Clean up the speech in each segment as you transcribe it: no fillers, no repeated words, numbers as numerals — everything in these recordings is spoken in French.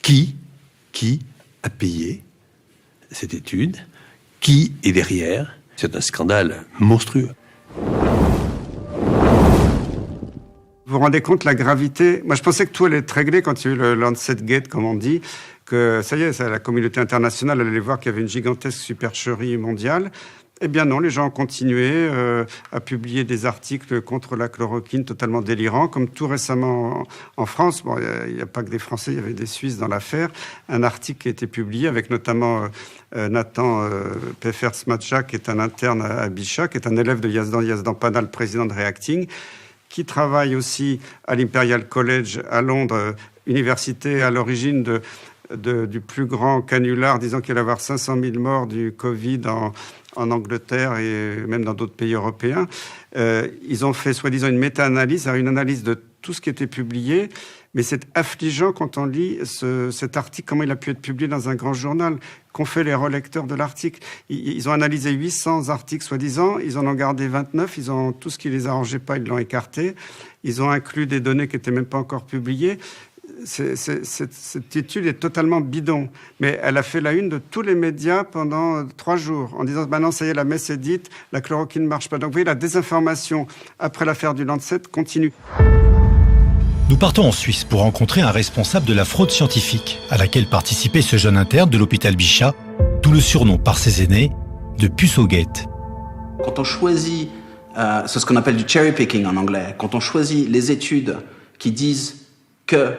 Qui a payé cette étude? Qui est derrière? C'est un scandale monstrueux. Vous vous rendez compte de la gravité? Moi, je pensais que tout allait être réglé quand il y a eu le Lancet Gate, comme on dit, que ça y est, la communauté internationale allait voir qu'il y avait une gigantesque supercherie mondiale. Eh bien non, les gens ont continué à publier des articles contre la chloroquine totalement délirants, comme tout récemment en France. Bon, il n'y a pas que des Français, il y avait des Suisses dans l'affaire. Un article qui a été publié avec notamment Nathan Peffer-Smadja, qui est un interne à Bichat, qui est un élève de Yazdan Panal, président de Reacting, qui travaille aussi à l'Imperial College à Londres, université à l'origine du plus grand canular, disant qu'il allait y avoir 500 000 morts du Covid en Angleterre et même dans d'autres pays européens. Ils ont fait, soi-disant, une méta-analyse, une analyse de tout ce qui était publié. Mais c'est affligeant quand on lit cet article, comment il a pu être publié dans un grand journal, qu'ont fait les relecteurs de l'article. Ils ont analysé 800 articles, soi-disant, ils en ont gardé 29, tout ce qui les arrangeait pas, ils l'ont écarté. Ils ont inclus des données qui n'étaient même pas encore publiées. Cette étude est totalement bidon, mais elle a fait la une de tous les médias pendant 3 jours, en disant maintenant ça y est, la messe est dite, la chloroquine ne marche pas. Donc vous voyez, la désinformation après l'affaire du Lancet continue. Nous partons en Suisse pour rencontrer un responsable de la fraude scientifique à laquelle participait ce jeune interne de l'hôpital Bichat, d'où le surnom par ses aînés de puce au guet. Quand on choisit, c'est ce qu'on appelle du cherry picking en anglais, quand on choisit les études qui disent que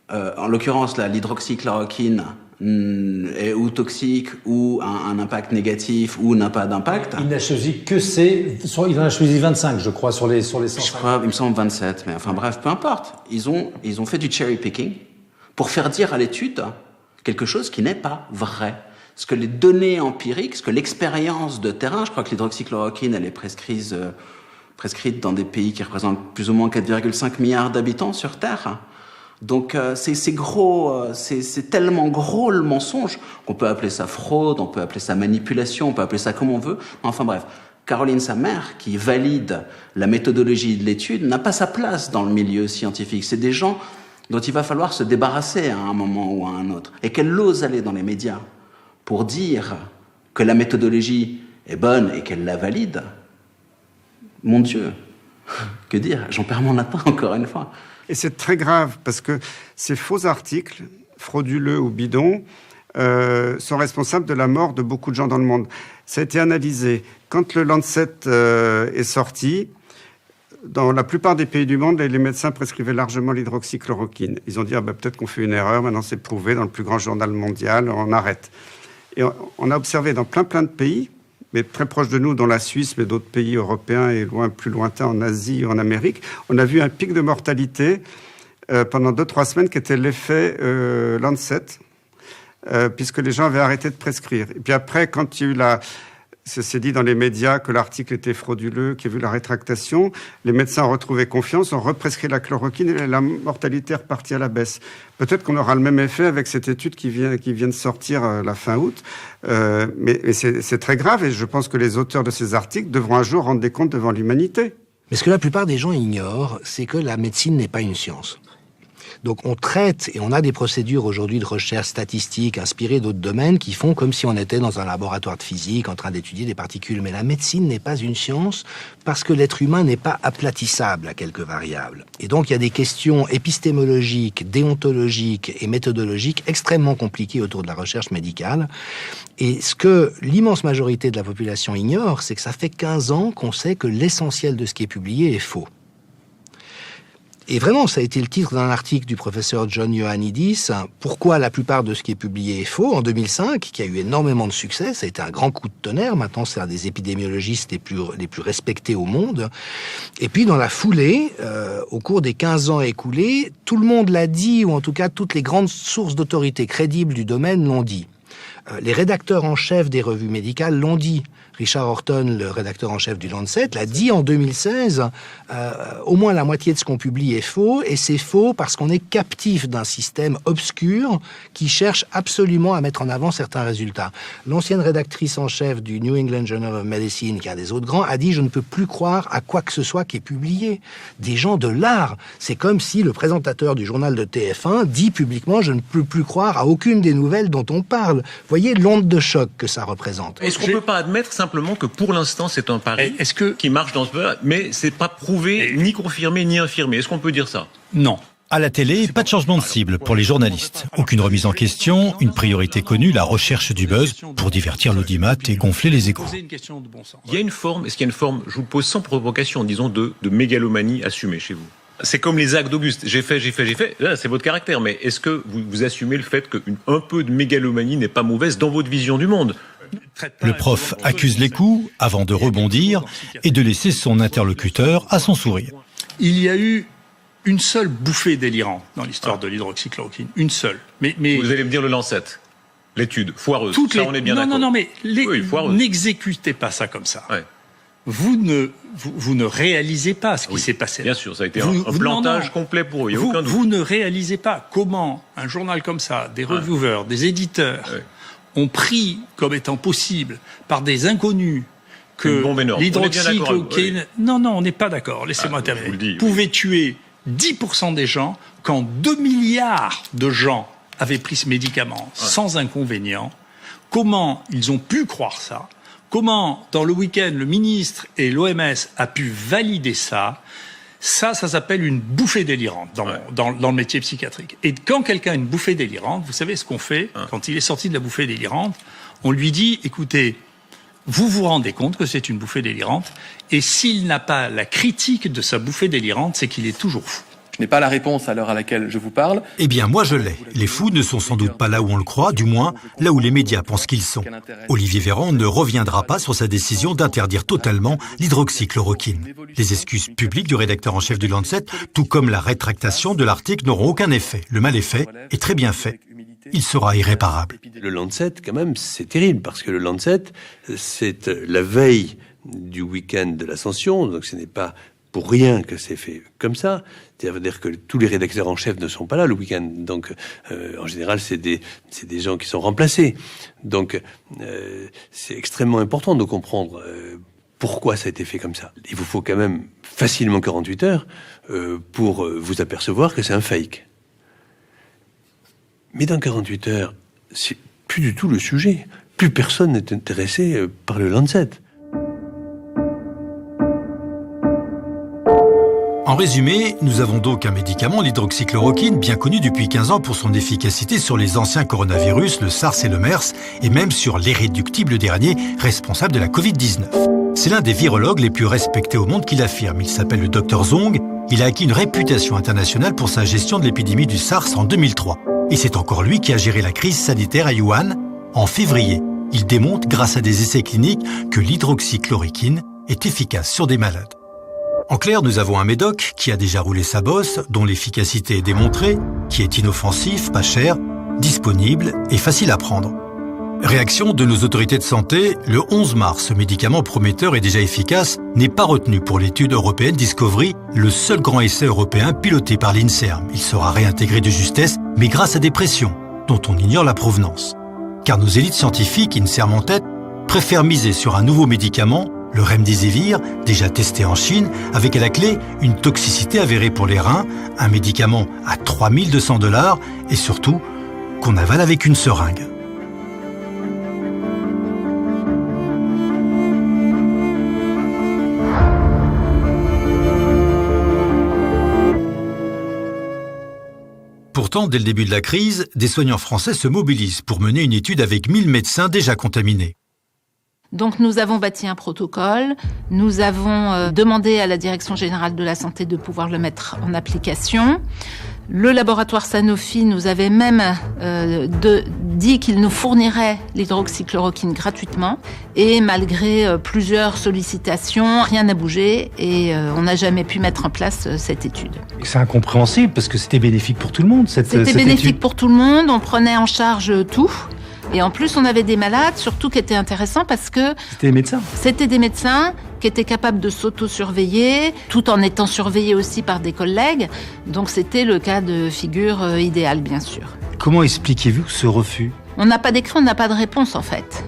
en l'occurrence, l'hydroxychloroquine est ou toxique ou un impact négatif ou n'a pas d'impact. Il n'a choisi il en a choisi 25, je crois, sur les 150. Je crois, il me semble 27, mais enfin bref, peu importe. Ils ont fait du cherry picking pour faire dire à l'étude quelque chose qui n'est pas vrai. Ce que les données empiriques, ce que l'expérience de terrain, je crois que l'hydroxychloroquine, elle est prescrite dans des pays qui représentent plus ou moins 4,5 milliards d'habitants sur Terre. Donc c'est gros, c'est tellement gros le mensonge qu'on peut appeler ça fraude, on peut appeler ça manipulation, on peut appeler ça comme on veut. Enfin bref, Caroline, sa mère, qui valide la méthodologie de l'étude, n'a pas sa place dans le milieu scientifique. C'est des gens dont il va falloir se débarrasser à un moment ou à un autre. Et qu'elle ose aller dans les médias pour dire que la méthodologie est bonne et qu'elle la valide. Mon Dieu, que dire? J'en perds mon latin encore une fois. Et c'est très grave parce que ces faux articles, frauduleux ou bidons, sont responsables de la mort de beaucoup de gens dans le monde. Ça a été analysé. Quand le Lancet est sorti, dans la plupart des pays du monde, les médecins prescrivaient largement l'hydroxychloroquine. Ils ont dit peut-être qu'on fait une erreur, maintenant c'est prouvé dans le plus grand journal mondial, on arrête. Et on a observé dans plein de pays, mais très proche de nous, dans la Suisse, mais d'autres pays européens et plus lointains en Asie ou en Amérique, on a vu un pic de mortalité pendant 2-3 semaines qui était l'effet Lancet, puisque les gens avaient arrêté de prescrire. Et puis après, quand il y a eu c'est dit dans les médias que l'article était frauduleux, qu'il y a eu la rétractation, les médecins ont retrouvé confiance, ont represcrit la chloroquine et la mortalité est repartie à la baisse. Peut-être qu'on aura le même effet avec cette étude qui vient de sortir la fin août, mais c'est très grave et je pense que les auteurs de ces articles devront un jour rendre des comptes devant l'humanité. Mais ce que la plupart des gens ignorent, c'est que la médecine n'est pas une science. Donc on traite, et on a des procédures aujourd'hui de recherche statistique inspirées d'autres domaines qui font comme si on était dans un laboratoire de physique en train d'étudier des particules. Mais la médecine n'est pas une science parce que l'être humain n'est pas aplatissable à quelques variables. Et donc il y a des questions épistémologiques, déontologiques et méthodologiques extrêmement compliquées autour de la recherche médicale. Et ce que l'immense majorité de la population ignore, c'est que ça fait 15 ans qu'on sait que l'essentiel de ce qui est publié est faux. Et vraiment, ça a été le titre d'un article du professeur John Ioannidis, pourquoi la plupart de ce qui est publié est faux, en 2005, qui a eu énormément de succès. Ça a été un grand coup de tonnerre. Maintenant, c'est un des épidémiologistes les plus respectés au monde. Et puis, dans la foulée, au cours des 15 ans écoulés, tout le monde l'a dit, ou en tout cas, toutes les grandes sources d'autorité crédibles du domaine l'ont dit. Les rédacteurs en chef des revues médicales l'ont dit. Richard Horton, le rédacteur en chef du Lancet, l'a dit en 2016, au moins la moitié de ce qu'on publie est faux, et c'est faux parce qu'on est captif d'un système obscur qui cherche absolument à mettre en avant certains résultats. L'ancienne rédactrice en chef du New England Journal of Medicine, qui est un des autres grands, a dit « Je ne peux plus croire à quoi que ce soit qui est publié ». Des gens de l'art. C'est comme si le présentateur du journal de TF1 dit publiquement « Je ne peux plus croire à aucune des nouvelles dont on parle ». Voyez l'onde de choc que ça représente. Est-ce qu'on ne peut pas admettre simplement que pour l'instant c'est un pari qui marche dans ce cas, mais c'est pas prouvé, ni confirmé, ni infirmé. Est-ce qu'on peut dire ça? Non. À la télé, pas de changement de cible pour les journalistes. Aucune remise en question, une priorité connue, la recherche du buzz pour divertir l'audimat et gonfler les égos. Il y a une forme, est-ce qu'il y a une forme, je vous le pose sans provocation, disons, de mégalomanie assumée chez vous? C'est comme les actes d'Auguste. J'ai fait. Là, c'est votre caractère. Mais est-ce que vous assumez le fait qu'un peu de mégalomanie n'est pas mauvaise dans votre vision du monde? Le prof accuse les coups avant de rebondir et de laisser son interlocuteur à son sourire. Il y a eu une seule bouffée délirante dans l'histoire de l'hydroxychloroquine. Une seule. Mais vous allez me dire le Lancet. L'étude. Foireuse. On est bien d'accord. Non, mais n'exécutez pas ça comme ça. Ouais. Vous ne réalisez pas ce qui s'est passé. Bien sûr, ça a été un plantage complet pour eux. Il n'y a aucun doute. Vous ne réalisez pas comment un journal comme ça, des reviewers, des éditeurs, ont pris comme étant possible par des inconnus que l'hydroxychloroquine... Non, on n'est pas d'accord. Laissez-moi terminer. Vous pouvez tuer 10% des gens quand 2 milliards de gens avaient pris ce médicament sans inconvénient. Comment ils ont pu croire ça? Comment, dans le week-end, le ministre et l'OMS a pu valider ça? Ça s'appelle une bouffée délirante dans le métier psychiatrique. Et quand quelqu'un a une bouffée délirante, vous savez ce qu'on fait quand il est sorti de la bouffée délirante? On lui dit, écoutez, vous vous rendez compte que c'est une bouffée délirante, et s'il n'a pas la critique de sa bouffée délirante, c'est qu'il est toujours fou. Je n'ai pas la réponse à l'heure à laquelle je vous parle. Eh bien, moi je l'ai. Les fous ne sont sans doute pas là où on le croit, du moins là où les médias pensent qu'ils sont. Olivier Véran ne reviendra pas sur sa décision d'interdire totalement l'hydroxychloroquine. Les excuses publiques du rédacteur en chef du Lancet, tout comme la rétractation de l'article, n'auront aucun effet. Le mal est fait, et très bien fait. Il sera irréparable. Le Lancet, quand même, c'est terrible, parce que le Lancet, c'est la veille du week-end de l'Ascension, donc ce n'est pas pour rien que c'est fait comme ça. C'est-à-dire que tous les rédacteurs en chef ne sont pas là le week-end. Donc, en général, c'est des gens qui sont remplacés. Donc, c'est extrêmement important de comprendre pourquoi ça a été fait comme ça. Il vous faut quand même facilement 48 heures pour vous apercevoir que c'est un fake. Mais dans 48 heures, c'est plus du tout le sujet. Plus personne n'est intéressé par le Lancet. En résumé, nous avons donc un médicament, l'hydroxychloroquine, bien connu depuis 15 ans pour son efficacité sur les anciens coronavirus, le SARS et le MERS, et même sur l'irréductible dernier, responsable de la Covid-19. C'est l'un des virologues les plus respectés au monde qui l'affirme. Il s'appelle le Dr Zhong. Il a acquis une réputation internationale pour sa gestion de l'épidémie du SARS en 2003. Et c'est encore lui qui a géré la crise sanitaire à Wuhan en février. Il démontre, grâce à des essais cliniques, que l'hydroxychloroquine est efficace sur des malades. En clair, nous avons un médoc qui a déjà roulé sa bosse, dont l'efficacité est démontrée, qui est inoffensif, pas cher, disponible et facile à prendre. Réaction de nos autorités de santé, le 11 mars, ce médicament prometteur et déjà efficace n'est pas retenu pour l'étude européenne Discovery, le seul grand essai européen piloté par l'INSERM. Il sera réintégré de justesse, mais grâce à des pressions dont on ignore la provenance. Car nos élites scientifiques, INSERM en tête, préfèrent miser sur un nouveau médicament, le Remdesivir, déjà testé en Chine, avec à la clé une toxicité avérée pour les reins, un médicament à $3200 et surtout qu'on avale avec une seringue. Pourtant, dès le début de la crise, des soignants français se mobilisent pour mener une étude avec 1000 médecins déjà contaminés. Donc nous avons bâti un protocole, nous avons demandé à la Direction générale de la santé de pouvoir le mettre en application. Le laboratoire Sanofi nous avait même dit qu'il nous fournirait l'hydroxychloroquine gratuitement. Et malgré plusieurs sollicitations, rien n'a bougé et on n'a jamais pu mettre en place cette étude. C'est incompréhensible parce que c'était bénéfique pour tout le monde. C'était bénéfique pour tout le monde, on prenait en charge tout. Et en plus, on avait des malades, surtout qui étaient intéressants parce que... C'était des médecins. C'était des médecins qui étaient capables de s'auto-surveiller, tout en étant surveillés aussi par des collègues. Donc c'était le cas de figure idéal, bien sûr. Comment expliquez-vous ce refus ? On n'a pas d'écrit, on n'a pas de réponse, en fait.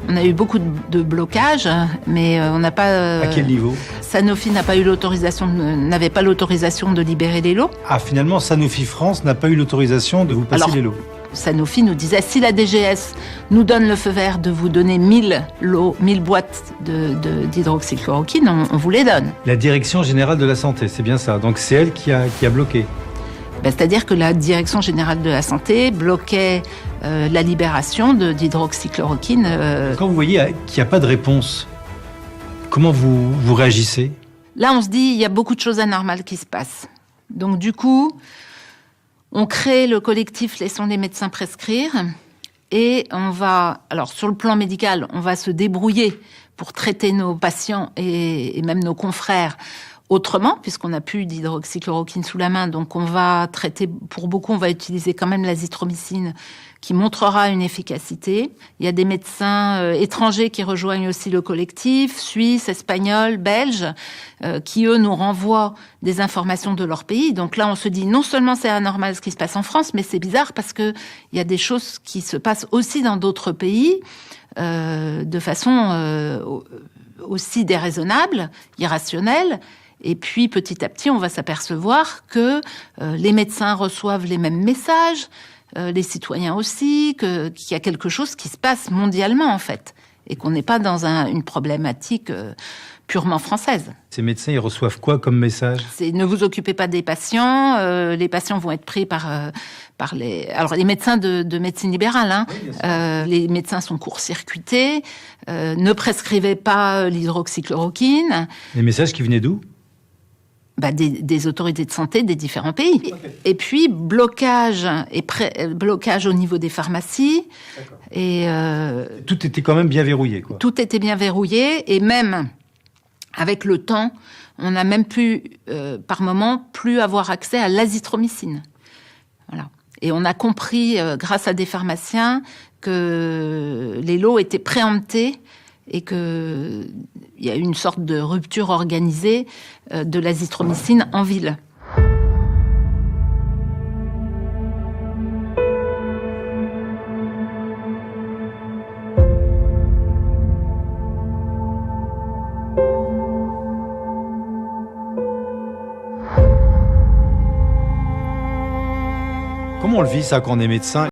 On a eu beaucoup de blocages, mais on n'a pas... À quel niveau ? Sanofi n'avait pas l'autorisation de libérer les lots. Ah, finalement, Sanofi France n'a pas eu l'autorisation de vous passer les lots. Sanofi nous disait, si la DGS nous donne le feu vert de vous donner 1000 boîtes d'hydroxychloroquine, on vous les donne. La Direction Générale de la Santé, c'est bien ça. Donc c'est elle qui a bloqué. C'est-à-dire que la Direction Générale de la Santé bloquait la libération d'hydroxychloroquine. Quand vous voyez qu'il n'y a pas de réponse, comment vous réagissez ? Là, on se dit, il y a beaucoup de choses anormales qui se passent. Donc du coup, on crée le collectif Laissons les médecins prescrire et on va, alors sur le plan médical, on va se débrouiller pour traiter nos patients et même nos confrères autrement, puisqu'on n'a plus d'hydroxychloroquine sous la main. Donc on va traiter, pour beaucoup, on va utiliser quand même l'azithromycine qui montrera une efficacité. Il y a des médecins étrangers qui rejoignent aussi le collectif, suisses, espagnols, belges, qui eux nous renvoient des informations de leur pays. Donc là, on se dit non seulement c'est anormal ce qui se passe en France, mais c'est bizarre parce que il y a des choses qui se passent aussi dans d'autres pays de façon aussi déraisonnable, irrationnelle. Et puis, petit à petit, on va s'apercevoir que les médecins reçoivent les mêmes messages, les citoyens aussi, qu'il y a quelque chose qui se passe mondialement, en fait, et qu'on n'est pas dans une problématique purement française. Ces médecins, ils reçoivent quoi comme message ? C'est ne vous occupez pas des patients, les patients vont être pris par les médecins de médecine libérale, hein. Oui, les médecins sont court-circuités, ne prescrivez pas l'hydroxychloroquine. Les messages qui venaient d'où ? Des autorités de santé des différents pays. Okay. Et puis, blocage au niveau des pharmacies. Et tout était quand même bien verrouillé, quoi. Tout était bien verrouillé, et même avec le temps, on n'a même pu, par moment, plus avoir accès à l'azithromycine. Voilà. Et on a compris, grâce à des pharmaciens, que les lots étaient préemptés et qu'il y a eu une sorte de rupture organisée de l'azithromycine en ville. Comment on le vit, ça, quand on est médecin ?